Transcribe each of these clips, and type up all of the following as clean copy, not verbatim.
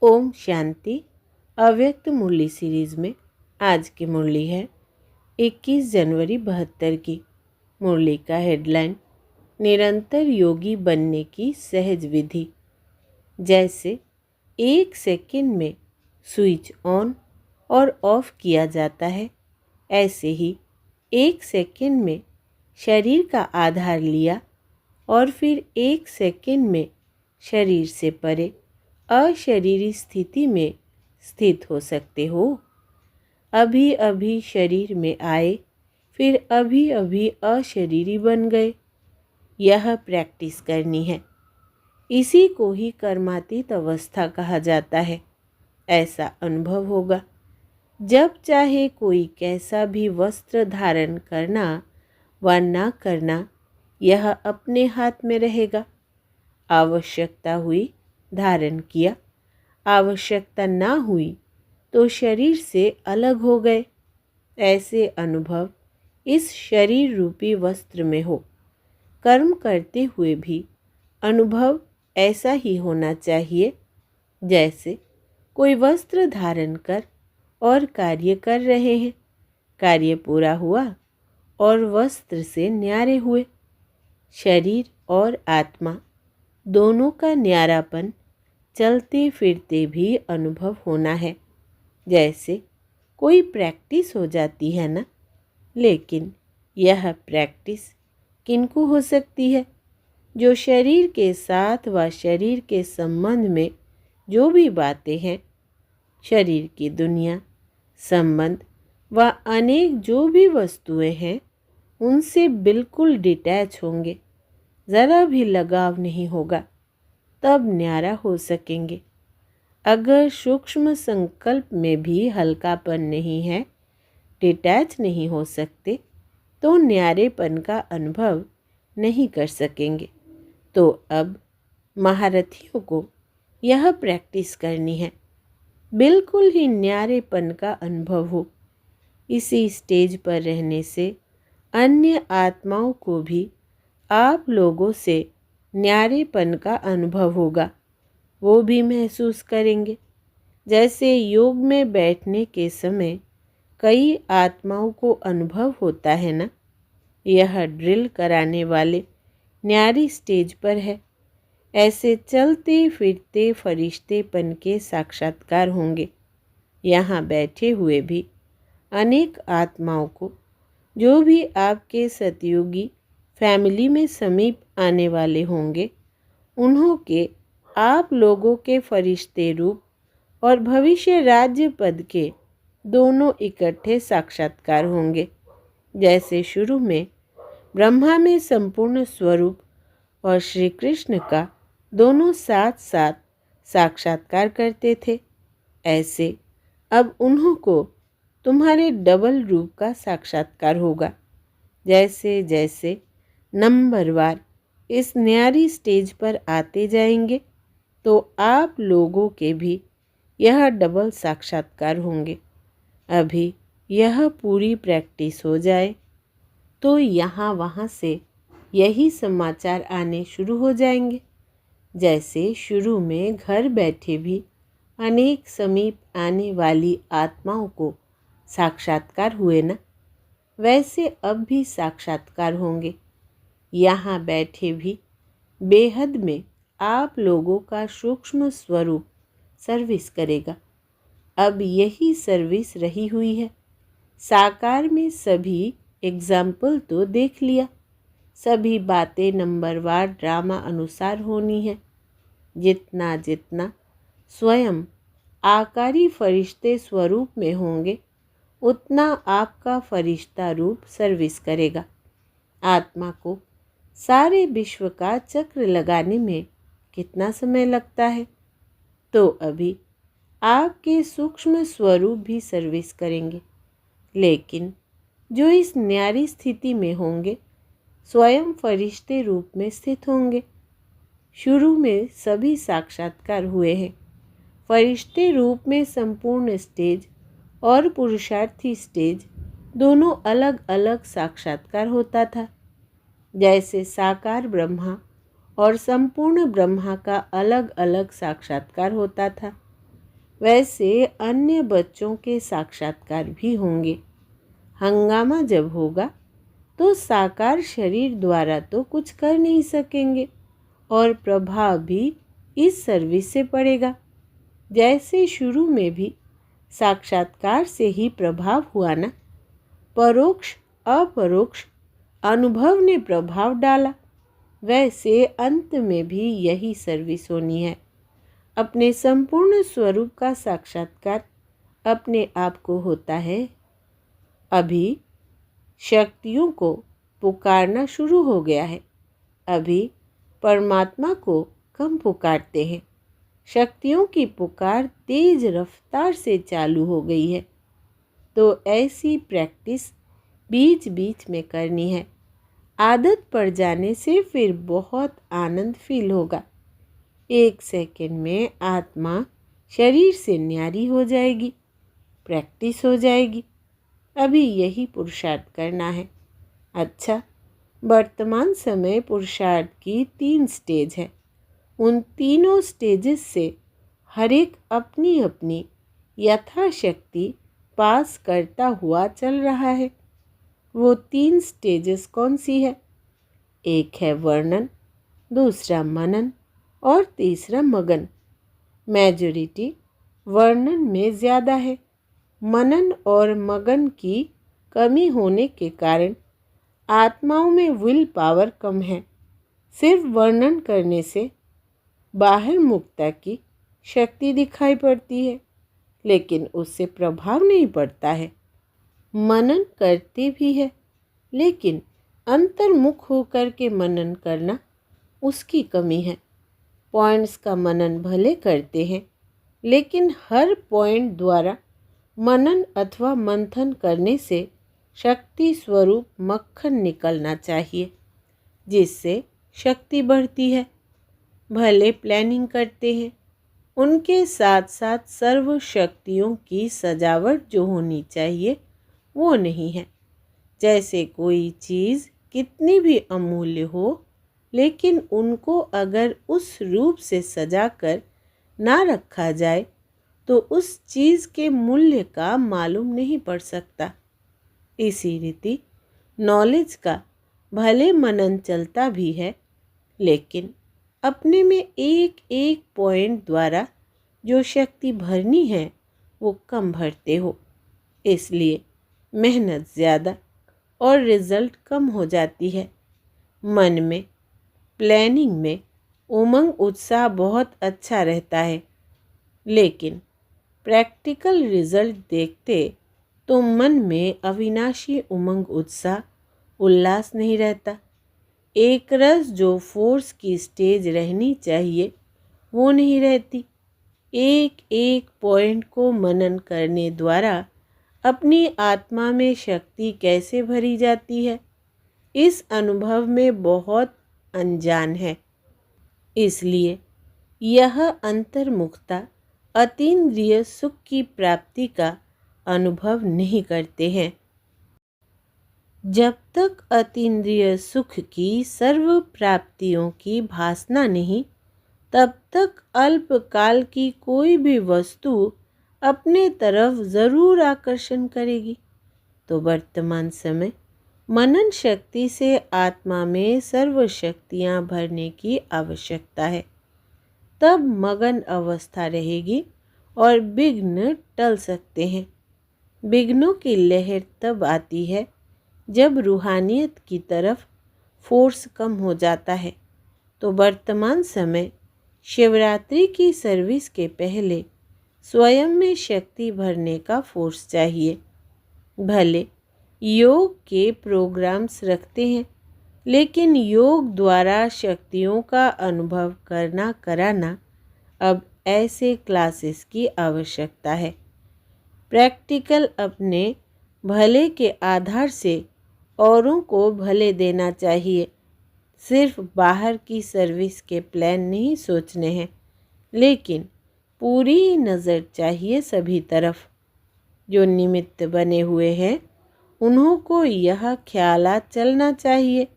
ओम शांति। अव्यक्त मुरली सीरीज में आज की मुरली है 21 जनवरी 72 की। मुरली का हेडलाइन निरंतर योगी बनने की सहज विधि। जैसे 1 सेकंड में स्विच ऑन और ऑफ किया जाता है, ऐसे ही 1 सेकंड में शरीर का आधार लिया और फिर 1 सेकंड में शरीर से परे अशरीरी स्थिति में स्थित हो सकते हो। अभी अभी शरीर में आए, फिर अभी अभी अशरीरी बन गए। यह प्रैक्टिस करनी है। इसी को ही कर्मातीत अवस्था कहा जाता है। ऐसा अनुभव होगा जब चाहे कोई कैसा भी वस्त्र धारण करना व न करना, यह अपने हाथ में रहेगा। आवश्यकता हुई धारण किया, आवश्यकता ना हुई तो शरीर से अलग हो गए। ऐसे अनुभव इस शरीर रूपी वस्त्र में हो। कर्म करते हुए भी अनुभव ऐसा ही होना चाहिए जैसे कोई वस्त्र धारण कर और कार्य कर रहे हैं। कार्य पूरा हुआ और वस्त्र से न्यारे हुए। शरीर और आत्मा दोनों का न्यारापन चलते फिरते भी अनुभव होना है। जैसे कोई प्रैक्टिस हो जाती है ना, लेकिन यह प्रैक्टिस किनको हो सकती है? जो शरीर के साथ व शरीर के संबंध में जो भी बातें हैं, शरीर की दुनिया, संबंध व अनेक जो भी वस्तुएं हैं, उनसे बिल्कुल डिटैच होंगे। ज़रा भी लगाव नहीं होगा, तब न्यारा हो सकेंगे। अगर सूक्ष्म संकल्प में भी हल्कापन नहीं है, डिटैच नहीं हो सकते, तो न्यारेपन का अनुभव नहीं कर सकेंगे। तो अब महारथियों को यह प्रैक्टिस करनी है, बिल्कुल ही न्यारेपन का अनुभव हो। इसी स्टेज पर रहने से अन्य आत्माओं को भी आप लोगों से न्यारेपन का अनुभव होगा। वो भी महसूस करेंगे। जैसे योग में बैठने के समय कई आत्माओं को अनुभव होता है ना, यह ड्रिल कराने वाले न्यारी स्टेज पर है। ऐसे चलते फिरते फरिश्तेपन के साक्षात्कार होंगे। यहाँ बैठे हुए भी अनेक आत्माओं को, जो भी आपके सतयुगी फैमिली में समीप आने वाले होंगे, उन्हों के आप लोगों के फरिश्ते रूप और भविष्य राज्य पद के दोनों इकट्ठे साक्षात्कार होंगे। जैसे शुरू में ब्रह्मा में संपूर्ण स्वरूप और श्री कृष्ण का दोनों साथ साथ साक्षात्कार करते थे, ऐसे अब उन्हों को तुम्हारे डबल रूप का साक्षात्कार होगा। जैसे जैसे नंबरवार इस न्यारी स्टेज पर आते जाएंगे, तो आप लोगों के भी यह डबल साक्षात्कार होंगे। अभी यह पूरी प्रैक्टिस हो जाए तो यहाँ वहाँ से यही समाचार आने शुरू हो जाएंगे। जैसे शुरू में घर बैठे भी अनेक समीप आने वाली आत्माओं को साक्षात्कार हुए ना, वैसे अब भी साक्षात्कार होंगे। यहाँ बैठे भी बेहद में आप लोगों का सूक्ष्म स्वरूप सर्विस करेगा। अब यही सर्विस रही हुई है। साकार में सभी एग्जाम्पल तो देख लिया। सभी बातें नंबरवार ड्रामा अनुसार होनी है। जितना जितना स्वयं आकारी फरिश्ते स्वरूप में होंगे, उतना आपका फरिश्ता रूप सर्विस करेगा। आत्मा को सारे विश्व का चक्र लगाने में कितना समय लगता है? तो अभी आपके सूक्ष्म स्वरूप भी सर्विस करेंगे। लेकिन जो इस न्यारी स्थिति में होंगे, स्वयं फरिश्ते रूप में स्थित होंगे। शुरू में सभी साक्षात्कार हुए हैं। फरिश्ते रूप में संपूर्ण स्टेज और पुरुषार्थी स्टेज दोनों अलग अलग साक्षात्कार होता था। जैसे साकार ब्रह्मा और संपूर्ण ब्रह्मा का अलग अलग साक्षात्कार होता था, वैसे अन्य बच्चों के साक्षात्कार भी होंगे। हंगामा जब होगा तो साकार शरीर द्वारा तो कुछ कर नहीं सकेंगे और प्रभाव भी इस सर्विस से पड़ेगा। जैसे शुरू में भी साक्षात्कार से ही प्रभाव हुआ ना, परोक्ष अपरोक्ष अनुभव ने प्रभाव डाला, वैसे अंत में भी यही सर्विस होनी है। अपने संपूर्ण स्वरूप का साक्षात्कार अपने आप को होता है। अभी शक्तियों को पुकारना शुरू हो गया है। अभी परमात्मा को कम पुकारते हैं। शक्तियों की पुकार तेज रफ्तार से चालू हो गई है। तो ऐसी प्रैक्टिस बीच बीच में करनी है। आदत पड़ जाने से फिर बहुत आनंद फील होगा। 1 सेकंड में आत्मा शरीर से न्यारी हो जाएगी, प्रैक्टिस हो जाएगी। अभी यही पुरुषार्थ करना है। अच्छा, वर्तमान समय पुरुषार्थ की 3 स्टेज है। उन तीनों स्टेजेस से हर एक अपनी अपनी यथाशक्ति पास करता हुआ चल रहा है। वो 3 स्टेजेस कौन सी है? एक है वर्णन, दूसरा मनन और तीसरा मगन। मेजॉरिटी वर्णन में ज़्यादा है। मनन और मगन की कमी होने के कारण आत्माओं में विल पावर कम है। सिर्फ वर्णन करने से बाहर मुक्ता की शक्ति दिखाई पड़ती है, लेकिन उससे प्रभाव नहीं पड़ता है। मनन करते भी है, लेकिन अंतर्मुख होकर के मनन करना उसकी कमी है। पॉइंट्स का मनन भले करते हैं, लेकिन हर पॉइंट द्वारा मनन अथवा मंथन करने से शक्ति स्वरूप मक्खन निकलना चाहिए, जिससे शक्ति बढ़ती है। भले प्लानिंग करते हैं, उनके साथ साथ सर्व शक्तियों की सजावट जो होनी चाहिए वो नहीं है। जैसे कोई चीज़ कितनी भी अमूल्य हो, लेकिन उनको अगर उस रूप से सजाकर ना रखा जाए तो उस चीज़ के मूल्य का मालूम नहीं पड़ सकता। इसी रीति नॉलेज का भले मनन चलता भी है, लेकिन अपने में एक एक पॉइंट द्वारा जो शक्ति भरनी है वो कम भरते हो। इसलिए मेहनत ज़्यादा और रिजल्ट कम हो जाती है। मन में प्लानिंग में उमंग उत्साह बहुत अच्छा रहता है, लेकिन प्रैक्टिकल रिजल्ट देखते तो मन में अविनाशी उमंग उत्साह उल्लास नहीं रहता। एक रस जो फोर्स की स्टेज रहनी चाहिए वो नहीं रहती। एक एक पॉइंट को मनन करने द्वारा अपनी आत्मा में शक्ति कैसे भरी जाती है, इस अनुभव में बहुत अनजान है। इसलिए यह अंतर्मुखता अतीन्द्रिय सुख की प्राप्ति का अनुभव नहीं करते हैं। जब तक अतीन्द्रिय सुख की सर्व प्राप्तियों की भासना नहीं, तब तक अल्पकाल की कोई भी वस्तु अपने तरफ ज़रूर आकर्षण करेगी। तो वर्तमान समय मनन शक्ति से आत्मा में सर्व शक्तियाँ भरने की आवश्यकता है। तब मगन अवस्था रहेगी और विघ्न टल सकते हैं। विघ्नों की लहर तब आती है जब रूहानियत की तरफ फोर्स कम हो जाता है। तो वर्तमान समय शिवरात्रि की सर्विस के पहले स्वयं में शक्ति भरने का फोर्स चाहिए। भले योग के प्रोग्राम्स रखते हैं, लेकिन योग द्वारा शक्तियों का अनुभव करना कराना अब ऐसे क्लासेस की आवश्यकता है। प्रैक्टिकल अपने भले के आधार से औरों को भले देना चाहिए। सिर्फ बाहर की सर्विस के प्लान नहीं सोचने हैं, लेकिन पूरी नज़र चाहिए सभी तरफ। जो निमित्त बने हुए हैं उन्हों को यह ख्यालात चलना चाहिए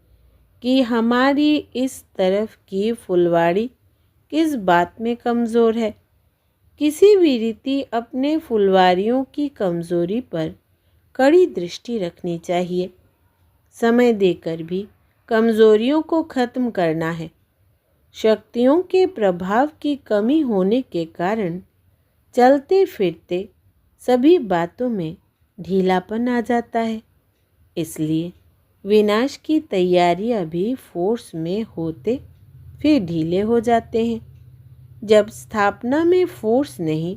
कि हमारी इस तरफ की फुलवाड़ी किस बात में कमज़ोर है, किसी भी रीति अपने फुलवारियों की कमजोरी पर कड़ी दृष्टि रखनी चाहिए। समय देकर भी कमजोरियों को खत्म करना है। शक्तियों के प्रभाव की कमी होने के कारण चलते फिरते सभी बातों में ढीलापन आ जाता है। इसलिए विनाश की तैयारियां भी फोर्स में होते फिर ढीले हो जाते हैं। जब स्थापना में फोर्स नहीं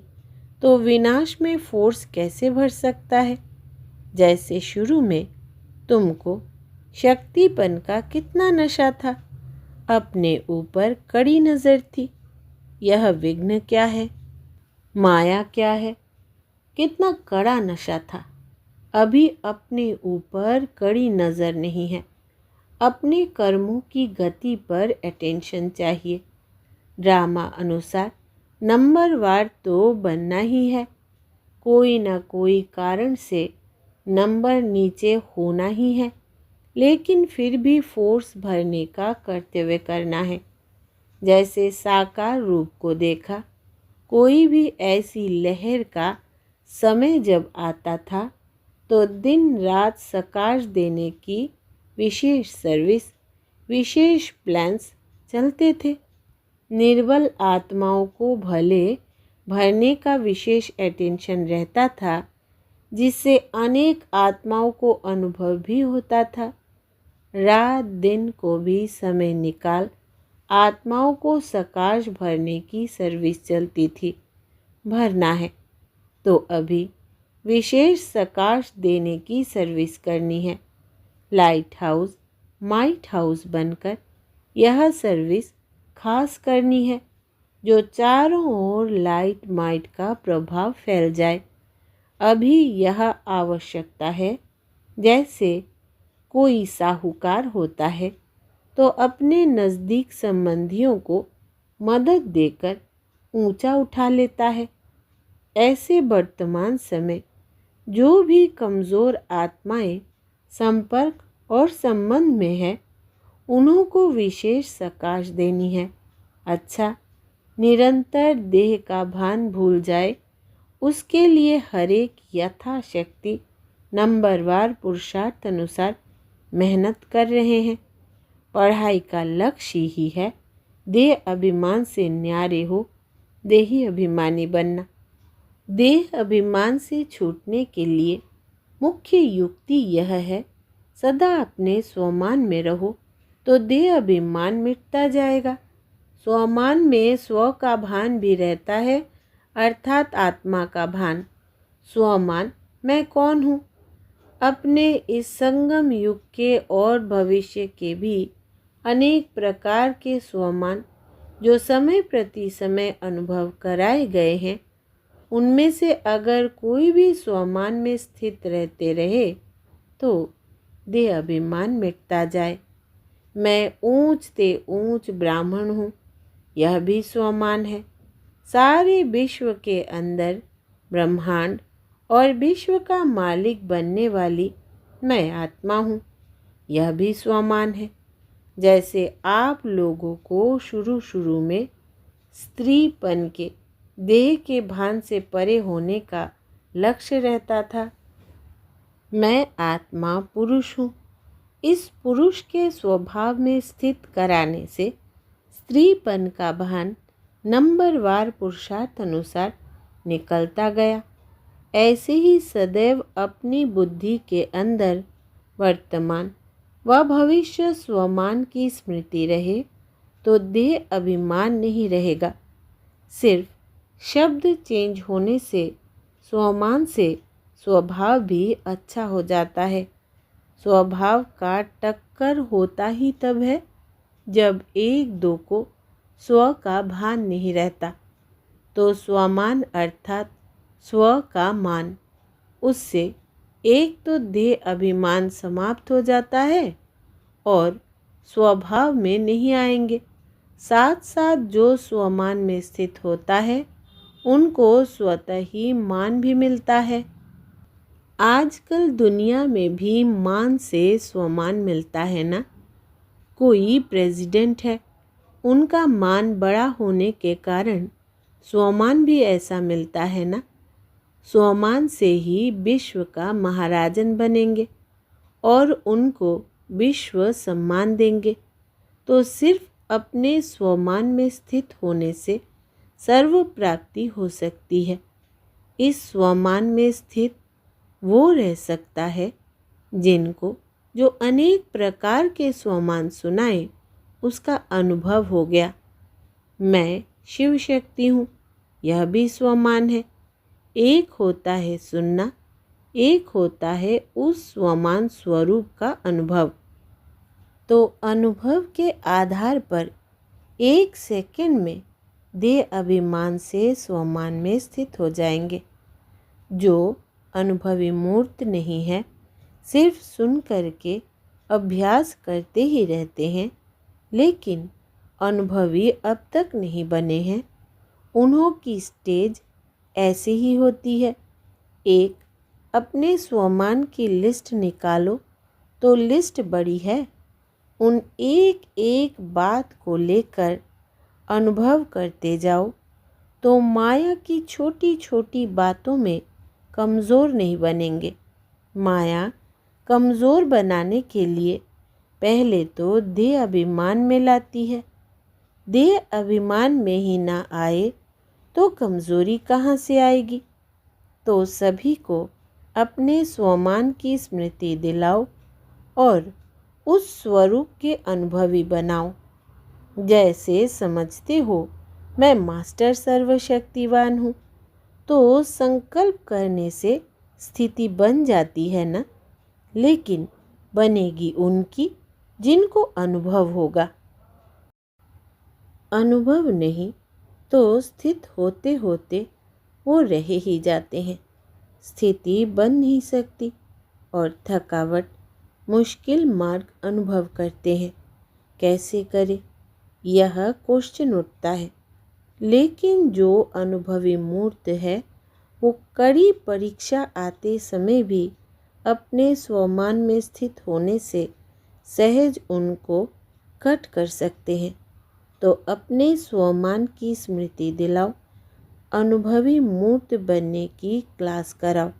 तो विनाश में फोर्स कैसे भर सकता है। जैसे शुरू में तुमको शक्तिपन का कितना नशा था, अपने ऊपर कड़ी नज़र थी। यह विघ्न क्या है, माया क्या है, कितना कड़ा नशा था। अभी अपने ऊपर कड़ी नज़र नहीं है, अपने कर्मों की गति पर अटेंशन चाहिए। ड्रामा अनुसार नंबरवार तो बनना ही है। कोई ना कोई कारण से नंबर नीचे होना ही है, लेकिन फिर भी फोर्स भरने का कर्तव्य करना है। जैसे साकार रूप को देखा, कोई भी ऐसी लहर का समय जब आता था तो दिन रात सकाश देने की विशेष सर्विस, विशेष प्लान्स चलते थे। निर्बल आत्माओं को भले भरने का विशेष अटेंशन रहता था, जिससे अनेक आत्माओं को अनुभव भी होता था। रात दिन को भी समय निकाल आत्माओं को सकाश भरने की सर्विस चलती थी। भरना है तो अभी विशेष सकाश देने की सर्विस करनी है। लाइट हाउस माइट हाउस बनकर यह सर्विस खास करनी है, जो चारों ओर लाइट माइट का प्रभाव फैल जाए। अभी यह आवश्यकता है। जैसे कोई साहूकार होता है तो अपने नज़दीक संबंधियों को मदद देकर ऊंचा उठा लेता है। ऐसे वर्तमान समय जो भी कमज़ोर आत्माएं संपर्क और संबंध में है, उन्हों को विशेष सकाश देनी है। अच्छा, निरंतर देह का भान भूल जाए, उसके लिए हरेक यथाशक्ति नंबरवार पुरुषार्थ अनुसार मेहनत कर रहे हैं। पढ़ाई का लक्ष्य ही है देह अभिमान से न्यारे हो, देही अभिमानी बनना। देह अभिमान से छूटने के लिए मुख्य युक्ति यह है, सदा अपने स्वमान में रहो तो देह अभिमान मिटता जाएगा। स्वमान में स्व का भान भी रहता है, अर्थात आत्मा का भान। स्वमान मैं कौन हूँ। अपने इस संगम युग के और भविष्य के भी अनेक प्रकार के स्वमान जो समय प्रति समय अनुभव कराए गए हैं, उनमें से अगर कोई भी स्वमान में स्थित रहते रहे तो देह अभिमान मिटता जाए। मैं ऊंच ते ऊंच ब्राह्मण हूँ, यह भी स्वमान है। सारे विश्व के अंदर ब्रह्मांड और विश्व का मालिक बनने वाली मैं आत्मा हूँ, यह भी स्वमान है। जैसे आप लोगों को शुरू में स्त्रीपन के देह के भान से परे होने का लक्ष्य रहता था। मैं आत्मा पुरुष हूँ। इस पुरुष के स्वभाव में स्थित कराने से स्त्रीपन का भान नंबरवार पुरुषार्थ अनुसार निकलता गया। ऐसे ही सदैव अपनी बुद्धि के अंदर वर्तमान व भविष्य स्वमान की स्मृति रहे तो देह अभिमान नहीं रहेगा। सिर्फ शब्द चेंज होने से स्वमान से स्वभाव भी अच्छा हो जाता है। स्वभाव का टक्कर होता ही तब है जब एक दो को स्व का भान नहीं रहता, तो स्वमान अर्थात स्व का मान, उससे एक तो देह अभिमान समाप्त हो जाता है और स्वभाव में नहीं आएंगे। साथ साथ जो स्वमान में स्थित होता है उनको स्वतः ही मान भी मिलता है। आजकल दुनिया में भी मान से स्वमान मिलता है ना। कोई प्रेसिडेंट है, उनका मान बड़ा होने के कारण स्वमान भी ऐसा मिलता है ना। स्वमान से ही विश्व का महाराजन बनेंगे और उनको विश्व सम्मान देंगे। तो सिर्फ अपने स्वमान में स्थित होने से सर्व प्राप्ति हो सकती है। इस स्वमान में स्थित वो रह सकता है जिनको जो अनेक प्रकार के स्वमान सुनाए उसका अनुभव हो गया। मैं शिव शक्ति हूँ, यह भी स्वमान है। एक होता है सुनना, एक होता है उस स्वमान स्वरूप का अनुभव। तो अनुभव के आधार पर एक सेकंड में देह अभिमान से स्वमान में स्थित हो जाएंगे। जो अनुभवी मूर्त नहीं है, सिर्फ सुन करके अभ्यास करते ही रहते हैं, लेकिन अनुभवी अब तक नहीं बने हैं, उन्हों की स्टेज ऐसे ही होती है। एक अपने स्वमान की लिस्ट निकालो तो लिस्ट बड़ी है। उन एक एक बात को लेकर अनुभव करते जाओ तो माया की छोटी छोटी बातों में कमज़ोर नहीं बनेंगे। माया कमज़ोर बनाने के लिए पहले तो देह अभिमान में लाती है। देह अभिमान में ही ना आए तो कमज़ोरी कहाँ से आएगी। तो सभी को अपने स्वमान की स्मृति दिलाओ और उस स्वरूप के अनुभवी बनाओ। जैसे समझते हो मैं मास्टर सर्वशक्तिवान हूँ, तो संकल्प करने से स्थिति बन जाती है ना। लेकिन बनेगी उनकी जिनको अनुभव होगा। अनुभव नहीं तो स्थित होते होते वो रह ही जाते हैं। स्थिति बन नहीं सकती और थकावट मुश्किल मार्ग अनुभव करते हैं। कैसे करें, यह क्वेश्चन उठता है। लेकिन जो अनुभवी मूर्त है वो कड़ी परीक्षा आते समय भी अपने स्वमान में स्थित होने से सहज उनको कट कर सकते हैं। तो अपने स्वमान की स्मृति दिलाओ, अनुभवी मूर्त बनने की क्लास कराओ।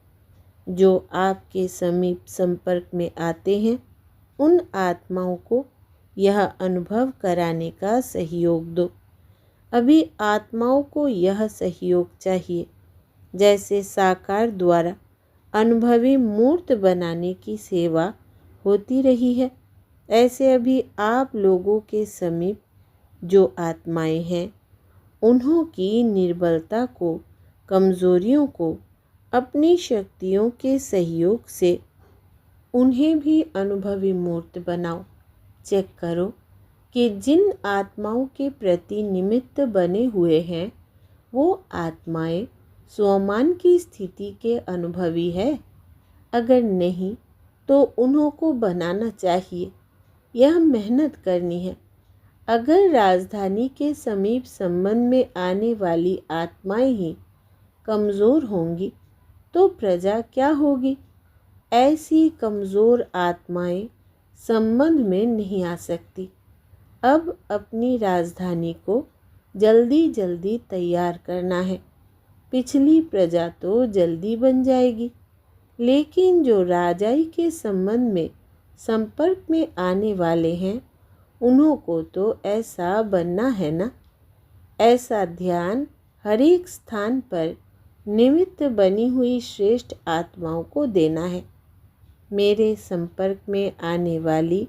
जो आपके समीप संपर्क में आते हैं उन आत्माओं को यह अनुभव कराने का सहयोग दो। अभी आत्माओं को यह सहयोग चाहिए। जैसे साकार द्वारा अनुभवी मूर्त बनाने की सेवा होती रही है, ऐसे अभी आप लोगों के समीप जो आत्माएं हैं उन्हों की निर्बलता को, कमज़ोरियों को अपनी शक्तियों के सहयोग से उन्हें भी अनुभवी मूर्त बनाओ। चेक करो कि जिन आत्माओं के प्रति निमित्त बने हुए हैं वो आत्माएं स्वमान की स्थिति के अनुभवी है। अगर नहीं तो उन्हों को बनाना चाहिए। यह मेहनत करनी है। अगर राजधानी के समीप संबंध में आने वाली आत्माएं ही कमज़ोर होंगी तो प्रजा क्या होगी। ऐसी कमज़ोर आत्माएं संबंध में नहीं आ सकती। अब अपनी राजधानी को जल्दी जल्दी तैयार करना है। पिछली प्रजा तो जल्दी बन जाएगी, लेकिन जो राजाई के संबंध में संपर्क में आने वाले हैं उन्हों को तो ऐसा बनना है ना। ऐसा ध्यान हर एक स्थान पर निमित्त बनी हुई श्रेष्ठ आत्माओं को देना है। मेरे संपर्क में आने वाली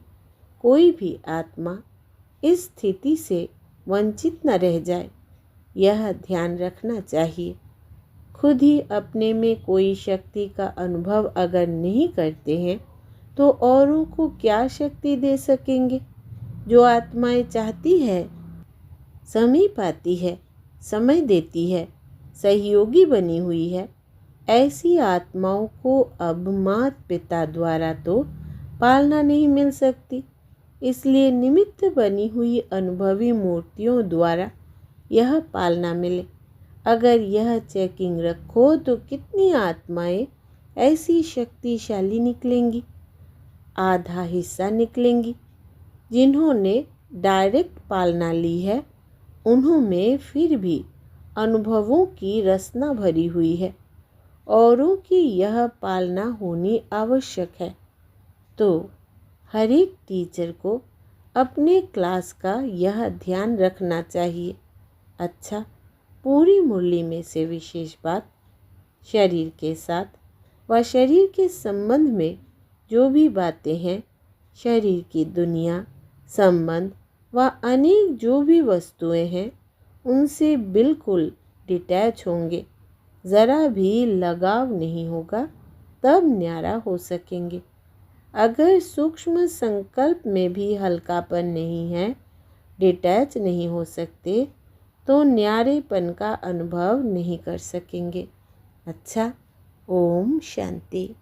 कोई भी आत्मा इस स्थिति से वंचित न रह जाए, यह ध्यान रखना चाहिए। खुद ही अपने में कोई शक्ति का अनुभव अगर नहीं करते हैं तो औरों को क्या शक्ति दे सकेंगे। जो आत्माएं चाहती है, समीप आती है, समय देती है, सहयोगी बनी हुई है, ऐसी आत्माओं को अब माता पिता द्वारा तो पालना नहीं मिल सकती। इसलिए निमित्त बनी हुई अनुभवी मूर्तियों द्वारा यह पालना मिले। अगर यह चेकिंग रखो तो कितनी आत्माएं ऐसी शक्तिशाली निकलेंगी। आधा हिस्सा निकलेंगी जिन्होंने डायरेक्ट पालना ली है, उन्हों में फिर भी अनुभवों की रसना भरी हुई है, औरों की यह पालना होनी आवश्यक है। तो हर एक टीचर को अपने क्लास का यह ध्यान रखना चाहिए। अच्छा, पूरी मुरली में से विशेष बात, शरीर के साथ व शरीर के संबंध में जो भी बातें हैं, शरीर की दुनिया, संबंध व अनेक जो भी वस्तुएं हैं, उनसे बिल्कुल डिटैच होंगे। ज़रा भी लगाव नहीं होगा, तब न्यारा हो सकेंगे। अगर सूक्ष्म संकल्प में भी हल्कापन नहीं है, डिटैच नहीं हो सकते, तो न्यारेपन का अनुभव नहीं कर सकेंगे। अच्छा, ओम शांति।